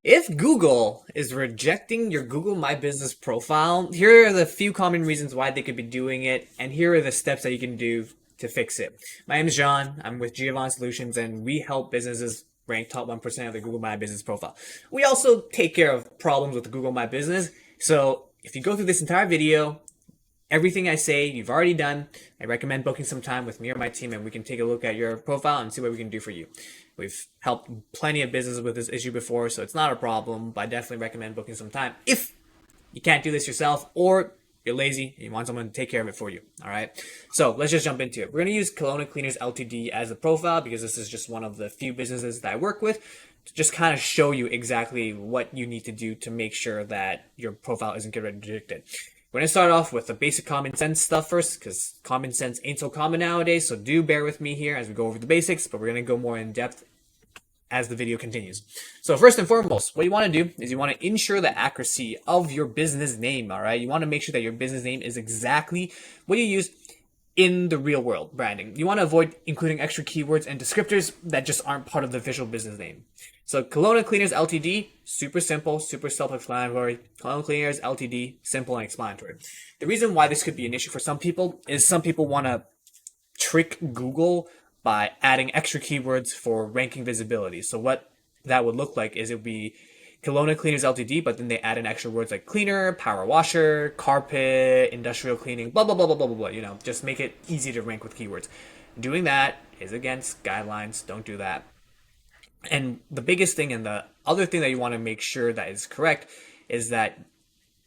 If Google is rejecting your Google My Business profile, here are the few common reasons why they could be doing it, and here are the steps that you can do to fix it. My name is John. I'm with Giovanni Solutions, and we help businesses rank top 1% of the Google My Business profile. We also take care of problems with the Google My Business. So if you go through this entire video, everything I say, you've already done. I recommend booking some time with me or my team, and we can take a look at your profile and see what we can do for you. We've helped plenty of businesses with this issue before, so it's not a problem, but I definitely recommend booking some time if you can't do this yourself or you're lazy and you want someone to take care of it for you. All right. So let's just jump into it. We're going to use Kelowna Cleaners Ltd as the profile because this is just one of the few businesses that I work with to just kind of show you exactly what you need to do to make sure that your profile isn't getting rejected. We're going to start off with the basic common sense stuff first because common sense ain't so common nowadays. So do bear with me here as we go over the basics, but we're going to go more in depth as the video continues. So first and foremost, what you want to do is you want to ensure the accuracy of your business name, all right? You want to make sure that your business name is exactly what you use in the real world branding. You want to avoid including extra keywords and descriptors that just aren't part of the official business name. So Kelowna Cleaners Ltd, super simple, super self-explanatory. Kelowna Cleaners Ltd, simple and explanatory. The reason why this could be an issue for some people is some people want to trick Google by adding extra keywords for ranking visibility. So what that would look like is it would be Kelowna Cleaners Ltd, but then they add in extra words like cleaner, power washer, carpet, industrial cleaning, blah, blah, blah, blah, blah, blah, you know, just make it easy to rank with keywords. Doing that is against guidelines. Don't do that. And the biggest thing and the other thing that you want to make sure that is correct is that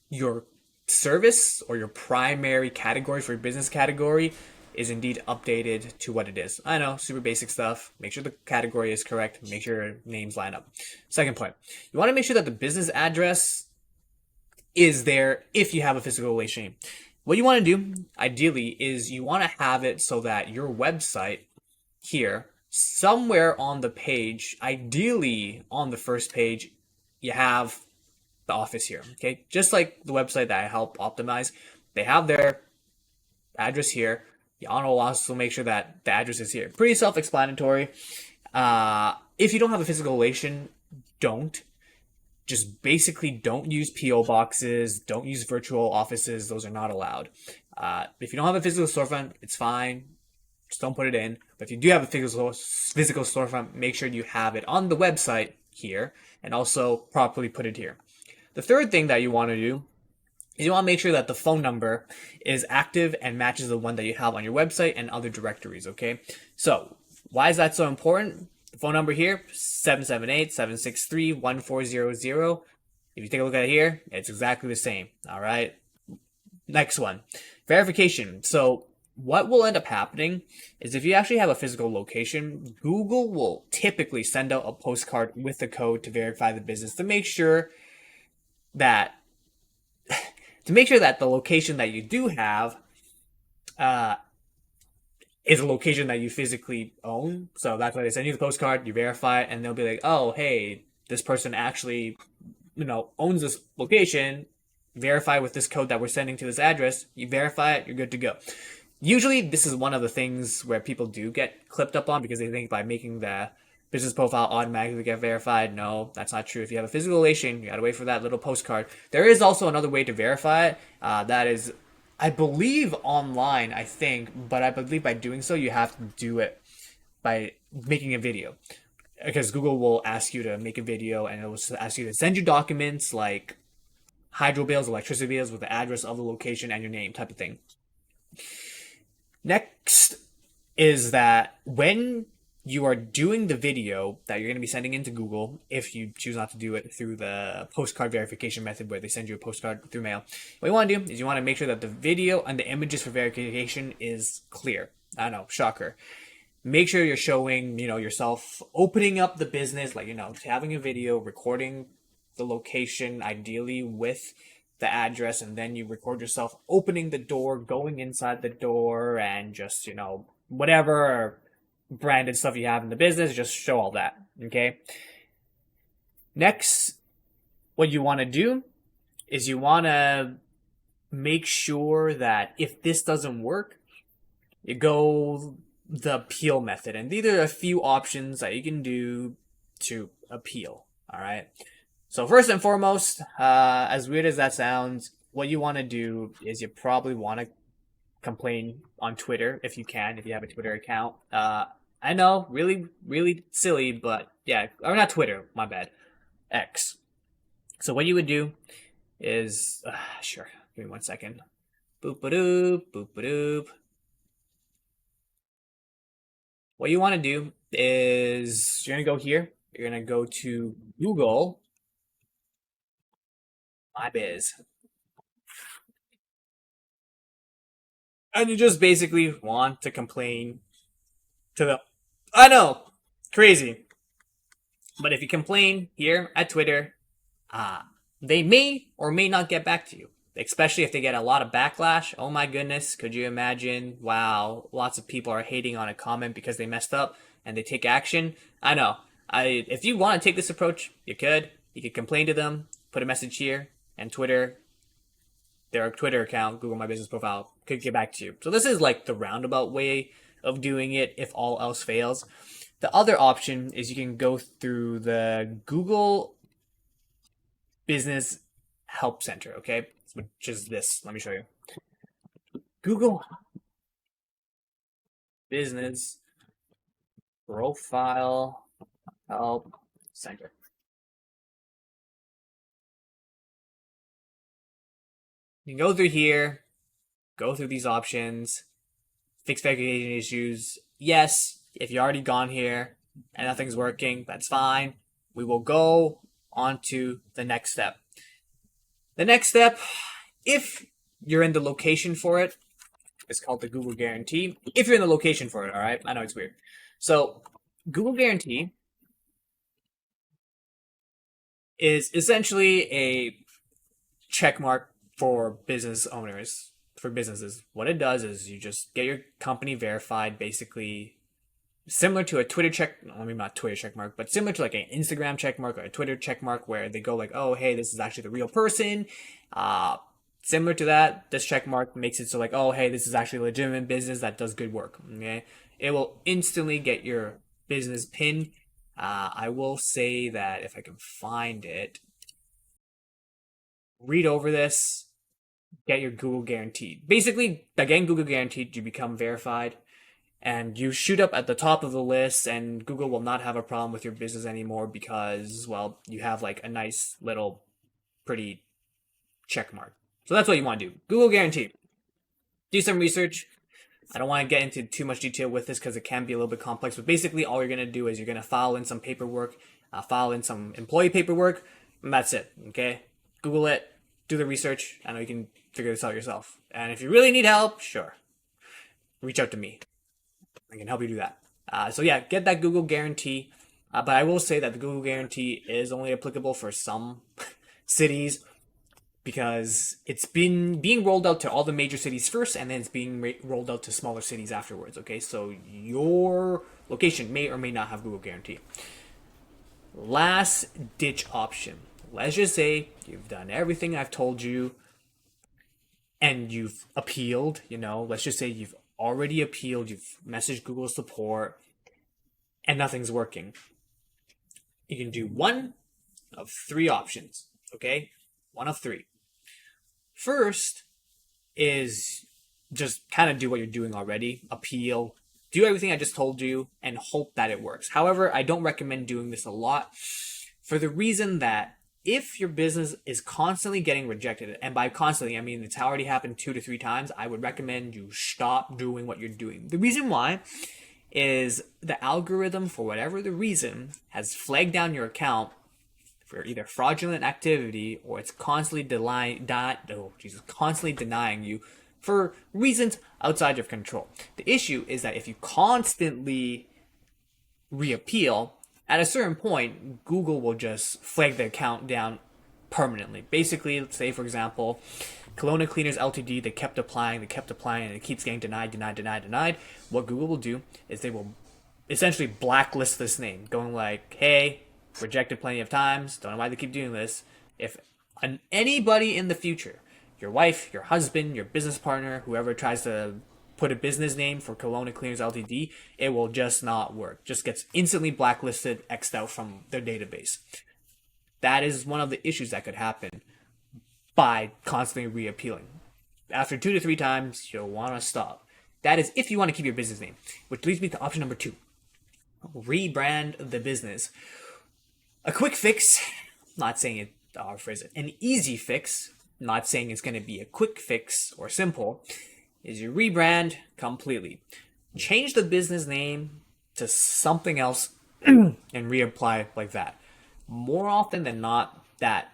your service or your primary category for your business category is indeed updated to what it is. I know, super basic stuff. Make sure the category is correct. Make sure your names line up. Second point, you want to make sure that the business address is there if you have a physical location. What you want to do, ideally, is you want to have it so that your website here, somewhere on the page, ideally on the first page, you have the office here, okay? Just like the website that I help optimize, they have their address here. You want to also make sure that the address is here. Pretty self-explanatory. If you don't have a physical location, don't. Just basically don't use P.O. boxes. Don't use virtual offices. Those are not allowed. If you don't have a physical storefront, it's fine. Just don't put it in. But if you do have a physical storefront, make sure you have it on the website here and also properly put it here. The third thing that you want to do is you want to make sure that the phone number is active and matches the one that you have on your website and other directories, okay? So why is that so important? The phone number here, 778-763-1400. If you take a look at it here, it's exactly the same, all right? Next one, verification. So what will end up happening is if you actually have a physical location, Google will typically send out a postcard with the code to verify the business to make sure that the location that you do have is a location that you physically own. So that's why they send you the postcard, you verify it, and they'll be like, oh, hey, this person actually, owns this location. Verify with this code that we're sending to this address. You verify it, you're good to go. Usually, this is one of the things where people do get clipped up on because they think by making the business profile automatically get verified. No, that's not true. If you have a physical location, you gotta wait for that little postcard. There is also another way to verify it. That is, I believe, online, I think, but I believe by doing so, you have to do it by making a video. Because Google will ask you to make a video and it will ask you to send you documents like hydro bills, electricity bills with the address of the location and your name type of thing. Next is that when you are doing the video that you're going to be sending into Google, if you choose not to do it through the postcard verification method where they send you a postcard through mail, what you want to do is you want to make sure that the video and the images for verification is clear. I know, shocker. Make sure you're showing, yourself opening up the business, like, having a video, recording the location, ideally with the address, and then you record yourself opening the door, going inside the door, and just, whatever branded stuff you have in the business, just show all that, okay? Next, what you want to do is you want to make sure that if this doesn't work, you go the appeal method. And these are a few options that you can do to appeal, all right? So first and foremost, as weird as that sounds, what you want to do is you probably want to complain on Twitter if you can, if you have a Twitter account. I know, really, really silly, but yeah, or not Twitter, my bad, X. So what you would do is, sure, give me 1 second. Boop a doop, boop a doop. What you want to do is you're gonna go here. You're gonna go to Google My Biz, and you just basically want to complain to the. I know, crazy, but if you complain here at Twitter, uh, they may or may not get back to you. Especially if they get a lot of backlash. Oh my goodness, could you imagine? Wow, lots of people are hating on a comment because they messed up and they take action. I know. If you want to take this approach, you could. You could complain to them, put a message here, and Twitter, their Twitter account, Google My Business Profile, could get back to you. So this is like the roundabout way of doing it if all else fails. The other option is you can go through the Google Business Help Center, okay? Which is this. Let me show you. Google Business Profile Help Center. You can go through here, go through these options, fix verification issues. Yes, if you're already gone here and nothing's working, that's fine. We will go on to the next step. The next step, if you're in the location for it, is called the Google Guarantee. If you're in the location for it, all right? I know it's weird. So, Google Guarantee is essentially a check mark for business owners, for businesses. What it does is you just get your company verified, basically similar to a Twitter check, I mean not Twitter check mark, but similar to like an Instagram check mark or a Twitter check mark where they go like, oh, hey, this is actually the real person. Similar to that, this check mark makes it so like, oh, hey, this is actually a legitimate business that does good work. Okay, it will instantly get your business pin. I will say that if I can find it, read over this, get your Google Guaranteed. Basically, by getting Google Guaranteed, you become verified and you shoot up at the top of the list, and Google will not have a problem with your business anymore because, well, you have like a nice little pretty check mark. So that's what you want to do. Google Guarantee. Do some research. I don't want to get into too much detail with this because it can be a little bit complex, but basically all you're going to do is you're going to file in some paperwork, file in some employee paperwork, and that's it, okay? Google it, do the research. I know you can figure this out yourself. And if you really need help, sure, reach out to me. I can help you do that. So yeah, get that Google Guarantee. But I will say that the Google Guarantee is only applicable for some cities because it's been being rolled out to all the major cities first, and then it's being rolled out to smaller cities afterwards. Okay, so your location may or may not have Google Guarantee. Last ditch option. Let's just say you've done everything I've told you and you've appealed, let's just say you've already appealed, you've messaged Google support, and nothing's working. You can do one of three options, okay? One of three. First is just kind of do what you're doing already, appeal, do everything I just told you, and hope that it works. However, I don't recommend doing this a lot for the reason that if your business is constantly getting rejected, and by constantly, I mean it's already happened 2 to 3 times, I would recommend you stop doing what you're doing. The reason why is the algorithm, for whatever the reason, has flagged down your account for either fraudulent activity or it's constantly constantly denying you for reasons outside of control. The issue is that if you constantly reappeal, at a certain point, Google will just flag the account down permanently. Basically, let's say, for example, Kelowna Cleaners Ltd, they kept applying, and it keeps getting denied. What Google will do is they will essentially blacklist this name, going like, hey, rejected plenty of times, don't know why they keep doing this. If anybody in the future, your wife, your husband, your business partner, whoever tries to put a business name for Kelowna Cleaners Ltd, it will just not work. Just gets instantly blacklisted, X'd out from their database. That is one of the issues that could happen by constantly reappealing. After 2 to 3 times, you'll want to stop. That is if you want to keep your business name, which leads me to option number 2. Rebrand the business. A quick fix, not saying it, I'll phrase it, an easy fix, not saying it's going to be a quick fix or simple, is you rebrand completely. Change the business name to something else and reapply like that. More often than not, that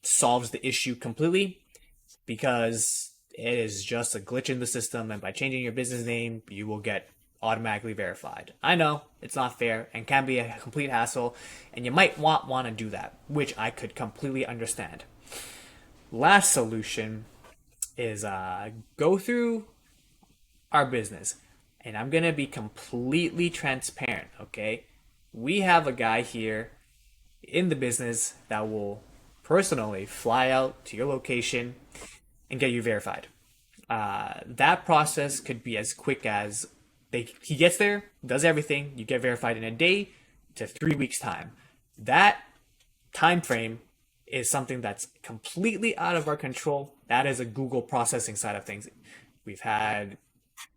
solves the issue completely because it is just a glitch in the system, and by changing your business name, you will get automatically verified. I know it's not fair and can be a complete hassle, and you might want to do that, which I could completely understand. Last solution is go through our business, and I'm gonna be completely transparent. Okay, we have a guy here in the business that will personally fly out to your location and get you verified. That process could be as quick as he gets there, does everything, you get verified in a day to 3 weeks time. That time frame is something that's completely out of our control. That is a Google processing side of things. We've had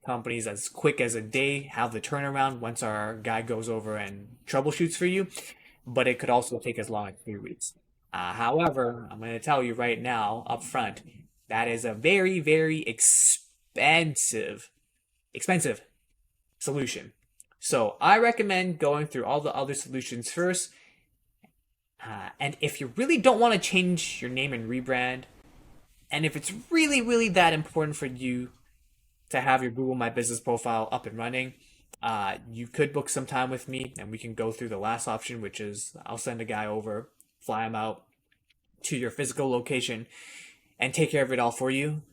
companies as quick as a day have the turnaround once our guy goes over and troubleshoots for you, but it could also take as long as 3 weeks. However, I'm going to tell you right now up front, that is a very, very expensive solution. So I recommend going through all the other solutions first. And if you really don't want to change your name and rebrand, and if it's really, really that important for you to have your Google My Business profile up and running, you could book some time with me and we can go through the last option, which is I'll send a guy over, fly him out to your physical location and take care of it all for you.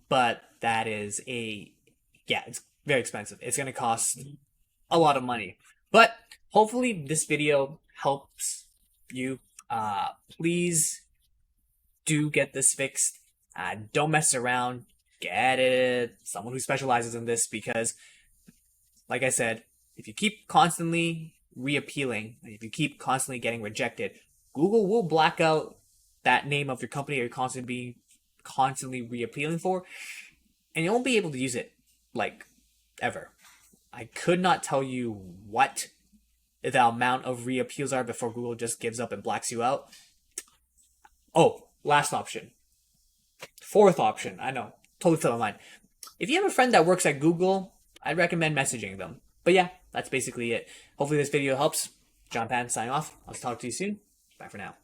But that is it's very expensive. It's going to cost a lot of money. But hopefully this video helps you. Please do get this fixed. Don't mess around. Get it. Someone who specializes in this, because, like I said, if you keep constantly reappealing, if you keep constantly getting rejected, Google will black out that name of your company you're constantly reappealing for, and you won't be able to use it, like, ever. I could not tell you what the amount of reappeals are before Google just gives up and blacks you out. Oh, last option. Fourth option. I know, totally fell in line. If you have a friend that works at Google, I'd recommend messaging them. But yeah, that's basically it. Hopefully this video helps. John Pan signing off. I'll talk to you soon. Bye for now.